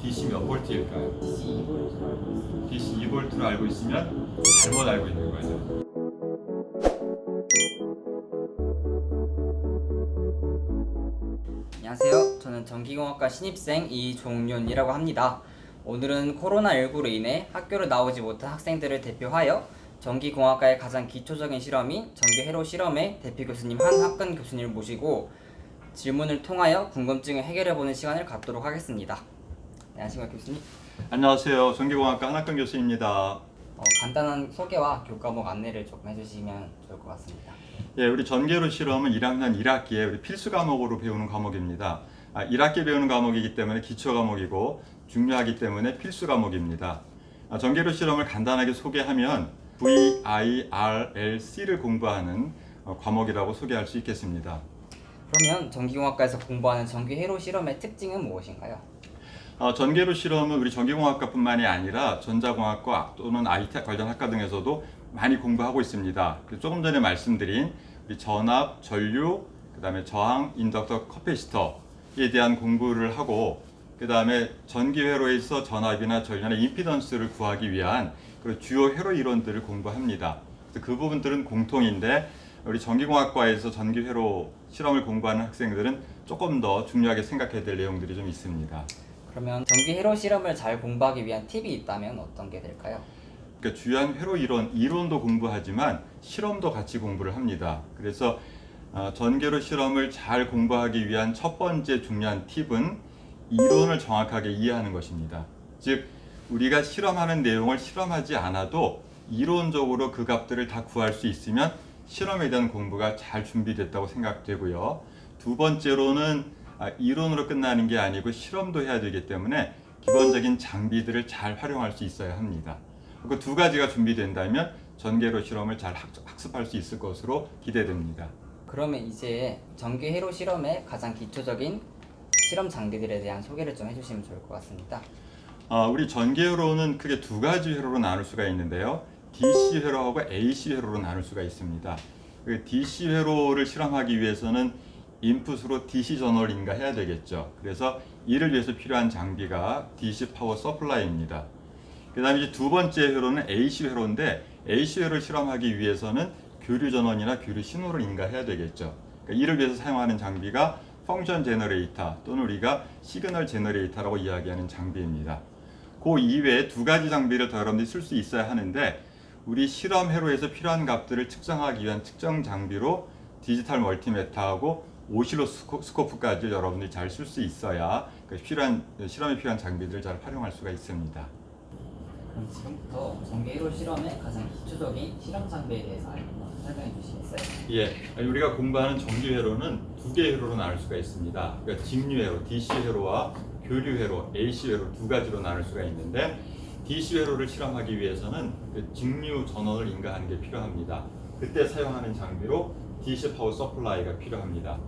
DC 몇 볼트일까요? DC 2V로 알고 있습니다. DC 2볼트로 알고 있으면 잘못 알고 있는 거죠. 안녕하세요. 저는 전기공학과 신입생 이종윤이라고 합니다. 오늘은 코로나19로 인해 학교를 나오지 못한 학생들을 대표하여 전기공학과의 가장 기초적인 실험인 전기회로 실험의 대표 교수님 한학근 교수님을 모시고 질문을 통하여 궁금증을 해결해보는 시간을 갖도록 하겠습니다. 안녕하십니까 교수님. 안녕하세요. 전기공학과 한학근 교수입니다. 간단한 소개와 교과목 안내를 조금 해주시면 좋을 것 같습니다. 예, 우리 전기회로 실험은 1학년 1학기에 우리 필수 과목으로 배우는 과목입니다. 1학기 배우는 과목이기 때문에 기초 과목이고 중요하기 때문에 필수 과목입니다. 전기회로 실험을 간단하게 소개하면 VIRLC를 공부하는 과목이라고 소개할 수 있겠습니다. 그러면 전기공학과에서 공부하는 전기회로 실험의 특징은 무엇인가요? 전기회로 실험은 우리 전기공학과뿐만이 아니라 전자공학과 또는 IT 관련 학과 등에서도 많이 공부하고 있습니다. 조금 전에 말씀드린 우리 전압, 전류, 그 다음에 저항, 인덕터, 커패시터에 대한 공부를 하고 그 다음에 전기회로에서 전압이나 전류나 임피던스를 구하기 위한 그 주요 회로 이론들을 공부합니다. 그래서 그 부분들은 공통인데 우리 전기공학과에서 전기회로 실험을 공부하는 학생들은 조금 더 중요하게 생각해야 될 내용들이 좀 있습니다. 그러면 전기회로 실험을 잘 공부하기 위한 팁이 있다면 어떤 게 될까요? 그러니까 주요한 회로 이론도 공부하지만 실험도 같이 공부를 합니다. 그래서 전기회로 실험을 잘 공부하기 위한 첫 번째 중요한 팁은 이론을 정확하게 이해하는 것입니다. 즉 우리가 실험하는 내용을 실험하지 않아도 이론적으로 그 값들을 다 구할 수 있으면 실험에 대한 공부가 잘 준비됐다고 생각되고요. 두 번째로는 이론으로 끝나는 게 아니고 실험도 해야 되기 때문에 기본적인 장비들을 잘 활용할 수 있어야 합니다. 그 두 가지가 준비된다면 전기회로 실험을 잘 학습할 수 있을 것으로 기대됩니다. 그러면 이제 전기회로 실험의 가장 기초적인 실험 장비들에 대한 소개를 좀 해주시면 좋을 것 같습니다. 우리 전기회로는 크게 두 가지 회로로 나눌 수가 있는데요. DC 회로하고 AC 회로로 나눌 수가 있습니다. DC 회로를 실험하기 위해서는 인풋으로 DC 전원을 인가해야 되겠죠. 그래서 이를 위해서 필요한 장비가 DC 파워 서플라이입니다. 그 다음에 이제 두 번째 회로는 AC 회로인데 AC 회로를 실험하기 위해서는 교류 전원이나 교류 신호를 인가해야 되겠죠. 그러니까 이를 위해서 사용하는 장비가 펑션 제너레이터 또는 우리가 시그널 제너레이터라고 이야기하는 장비입니다. 그 이외에 두 가지 장비를 더 여러분들이 쓸 수 있어야 하는데 우리 실험 회로에서 필요한 값들을 측정하기 위한 측정 장비로 디지털 멀티미터하고 오실로스코프까지 여러분들이 잘 쓸 수 있어야 실험에 필요한 장비들을 잘 활용할 수가 있습니다. 그럼 지금부터 전기회로 실험의 가장 기초적인 실험 장비에 대해서 설명해 주시겠어요? 예, 우리가 공부하는 전기회로는 두 개의 회로로 나눌 수가 있습니다. 그러니까 직류회로, DC-회로와 교류회로, AC-회로 두 가지로 나눌 수가 있는데 DC-회로를 실험하기 위해서는 직류 전원을 인가하는 게 필요합니다. 그때 사용하는 장비로 DC 파워 서플라이가 필요합니다.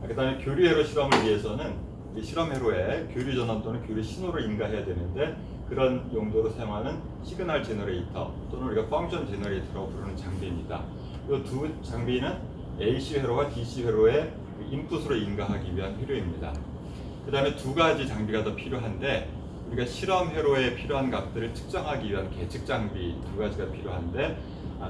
그 다음에 교류회로 실험을 위해서는 실험회로에 교류 전원 또는 교류 신호를 인가해야 되는데 그런 용도로 사용하는 시그널 제너레이터 또는 우리가 펑션 제너레이터라고 부르는 장비입니다. 이 두 장비는 AC 회로와 DC 회로의 인풋으로 인가하기 위한 회로입니다. 그 다음에 두 가지 장비가 더 필요한데 우리가 실험 회로에 필요한 값들을 측정하기 위한 계측 장비 두 가지가 필요한데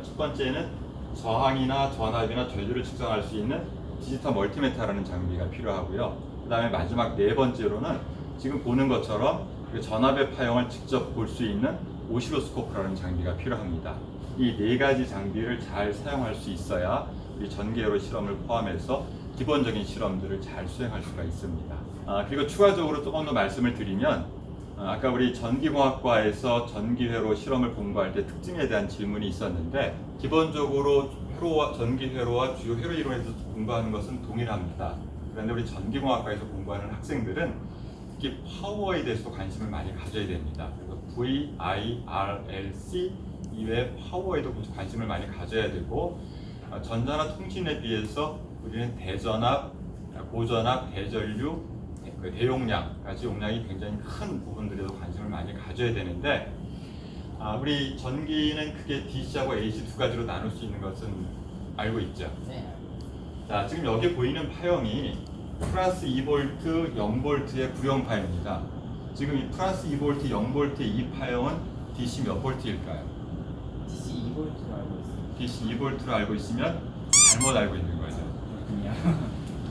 첫 번째는 저항이나 전압이나 전류를 측정할 수 있는 디지털 멀티미터라는 장비가 필요하고요. 그 다음에 마지막 네 번째로는 지금 보는 것처럼 전압의 파형을 직접 볼 수 있는 오실로스코프라는 장비가 필요합니다. 이 네 가지 장비를 잘 사용할 수 있어야 우리 전기회로 실험을 포함해서 기본적인 실험들을 잘 수행할 수가 있습니다. 그리고 추가적으로 조금 더 말씀을 드리면 아까 우리 전기공학과에서 전기회로 실험을 공부할 때 특징에 대한 질문이 있었는데 기본적으로 전기회로와 주요 회로 이론에서 공부하는 것은 동일합니다. 그런데 우리 전기공학과에서 공부하는 학생들은 특히 파워에 대해서도 관심을 많이 가져야 됩니다. 그래서 VIRLC 이외에 파워에도 관심을 많이 가져야 되고 전자나 통신에 비해서 우리는 대전압, 고전압, 대전류, 대용량,까지 용량이 굉장히 큰 부분들에도 관심을 많이 가져야 되는데 우리 전기는 크게 DC하고 AC 두 가지로 나눌 수 있는 것은 알고 있죠? 네. 자, 지금 여기 보이는 파형이 플러스 2V, 0V의 구형 파형입니다. 지금 이 플러스 2V, 0V의 이 파형은 DC 몇 볼트일까요? DC 2V로 알고 있습니다. DC 2V로 알고 있으면 잘못 알고 있는 거죠. 그렇군요.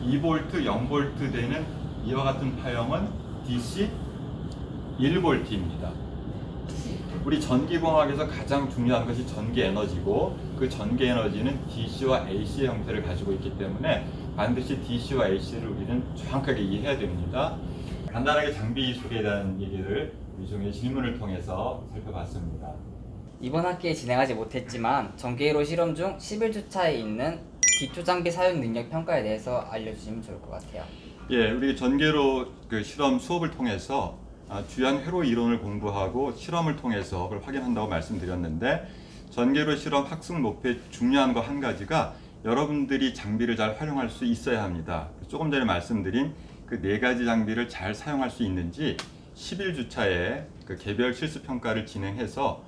2V, 0V 되는 이와 같은 파형은 DC 1V입니다. 우리 전기공학에서 가장 중요한 것이 전기 에너지고 그 전기 에너지는 DC와 AC의 형태를 가지고 있기 때문에 반드시 DC와 AC를 우리는 정확하게 이해해야 됩니다. 간단하게 장비 소개에 대한 얘기를 일종의 질문을 통해서 살펴봤습니다. 이번 학기에 진행하지 못했지만 전기회로 실험 중 11주차에 있는 기초장비 사용 능력 평가에 대해서 알려주시면 좋을 것 같아요. 예, 우리 전기회로 그 실험 수업을 통해서 주요한 회로 이론을 공부하고 실험을 통해서 그걸 확인한다고 말씀드렸는데 전기회로 실험 학습 목표의 중요한 거 한 가지가 여러분들이 장비를 잘 활용할 수 있어야 합니다. 조금 전에 말씀드린 그 네 가지 장비를 잘 사용할 수 있는지 11주차에 그 개별 실습 평가를 진행해서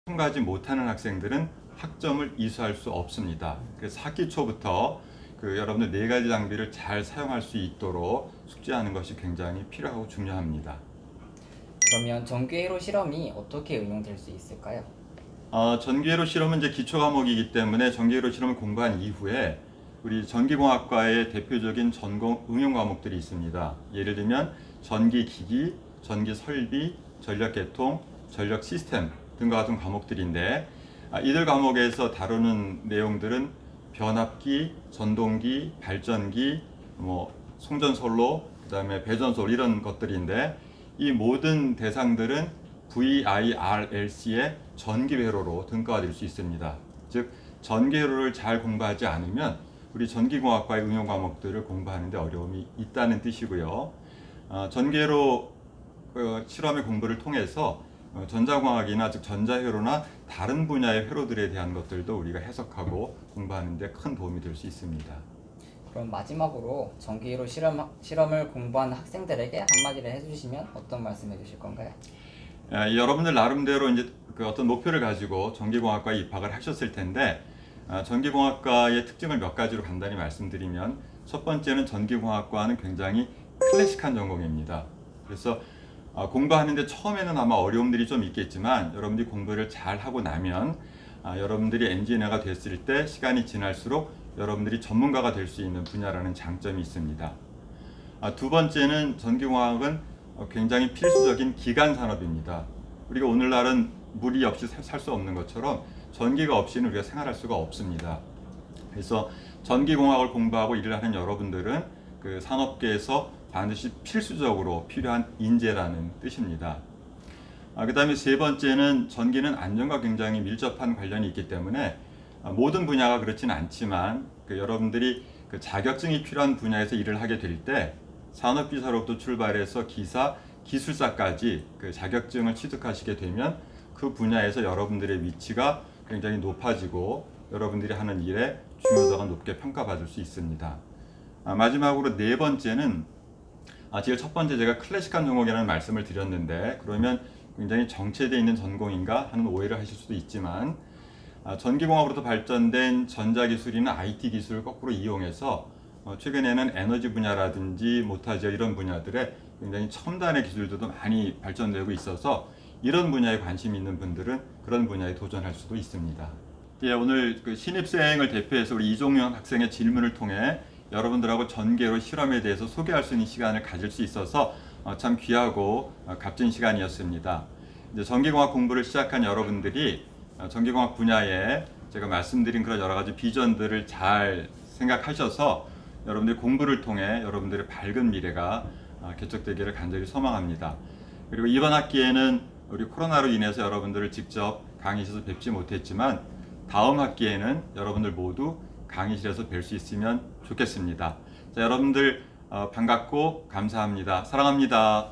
통과하지 못하는 학생들은 학점을 이수할 수 없습니다. 그래서 학기 초부터 그 여러분들 네 가지 장비를 잘 사용할 수 있도록 숙지하는 것이 굉장히 필요하고 중요합니다. 그러면 전기회로 실험이 어떻게 응용될 수 있을까요? 전기회로 실험은 이제 기초 과목이기 때문에 전기회로 실험을 공부한 이후에 우리 전기공학과의 대표적인 전공 응용 과목들이 있습니다. 예를 들면 전기기기, 전기설비, 전력계통, 전력시스템 등과 같은 과목들인데 이들 과목에서 다루는 내용들은 변압기, 전동기, 발전기, 송전솔로, 그다음에 배전솔 이런 것들인데 이 모든 대상들은 VIRLC의 전기회로로 등과될 수 있습니다. 즉 전기회로를 잘 공부하지 않으면 우리 전기공학과의 응용 과목들을 공부하는 데 어려움이 있다는 뜻이고요. 전기회로 실험의 공부를 통해서 전자공학이나 즉 전자회로나 다른 분야의 회로들에 대한 것들도 우리가 해석하고 공부하는 데 큰 도움이 될 수 있습니다. 그럼 마지막으로 전기회로 실험을 공부하는 학생들에게 한마디를 해주시면 어떤 말씀 해주실 건가요? 여러분들 나름대로 이제 그 어떤 목표를 가지고 전기공학과에 입학을 하셨을 텐데 전기공학과의 특징을 몇 가지로 간단히 말씀드리면 첫 번째는 전기공학과는 굉장히 클래식한 전공입니다. 그래서 공부하는데 처음에는 아마 어려움들이 좀 있겠지만 여러분들이 공부를 잘 하고 나면 여러분들이 엔지니어가 됐을 때 시간이 지날수록 여러분들이 전문가가 될 수 있는 분야라는 장점이 있습니다. 두 번째는 전기공학은 굉장히 필수적인 기간 산업입니다. 우리가 오늘날은 물이 없이 살 수 없는 것처럼 전기가 없이는 우리가 생활할 수가 없습니다. 그래서 전기공학을 공부하고 일을 하는 여러분들은 그 산업계에서 반드시 필수적으로 필요한 인재라는 뜻입니다. 그 다음에 세 번째는 전기는 안전과 굉장히 밀접한 관련이 있기 때문에 모든 분야가 그렇지는 않지만 여러분들이 그 자격증이 필요한 분야에서 일을 하게 될 때 산업기사로부터 출발해서 기사, 기술사까지 그 자격증을 취득하시게 되면 그 분야에서 여러분들의 위치가 굉장히 높아지고 여러분들이 하는 일의 중요도가 높게 평가받을 수 있습니다. 마지막으로 네 번째는 제일 첫 번째 제가 클래식한 전공이라는 말씀을 드렸는데 그러면 굉장히 정체되어 있는 전공인가 하는 오해를 하실 수도 있지만 전기공학으로부터 발전된 전자기술이나 IT 기술을 거꾸로 이용해서 최근에는 에너지 분야라든지 모타지어 이런 분야들에 굉장히 첨단의 기술들도 많이 발전되고 있어서 이런 분야에 관심 있는 분들은 그런 분야에 도전할 수도 있습니다. 예, 오늘 그 신입생을 대표해서 우리 이종현 학생의 질문을 통해 여러분들하고 전기회로 실험에 대해서 소개할 수 있는 시간을 가질 수 있어서 참 귀하고 값진 시간이었습니다. 이제 전기공학 공부를 시작한 여러분들이 전기공학 분야에 제가 말씀드린 그런 여러 가지 비전들을 잘 생각하셔서 여러분들이 공부를 통해 여러분들의 밝은 미래가 개척되기를 간절히 소망합니다. 그리고 이번 학기에는 우리 코로나로 인해서 여러분들을 직접 강의실에서 뵙지 못했지만 다음 학기에는 여러분들 모두 강의실에서 뵐 수 있으면 좋겠습니다. 자, 여러분들 반갑고 감사합니다. 사랑합니다.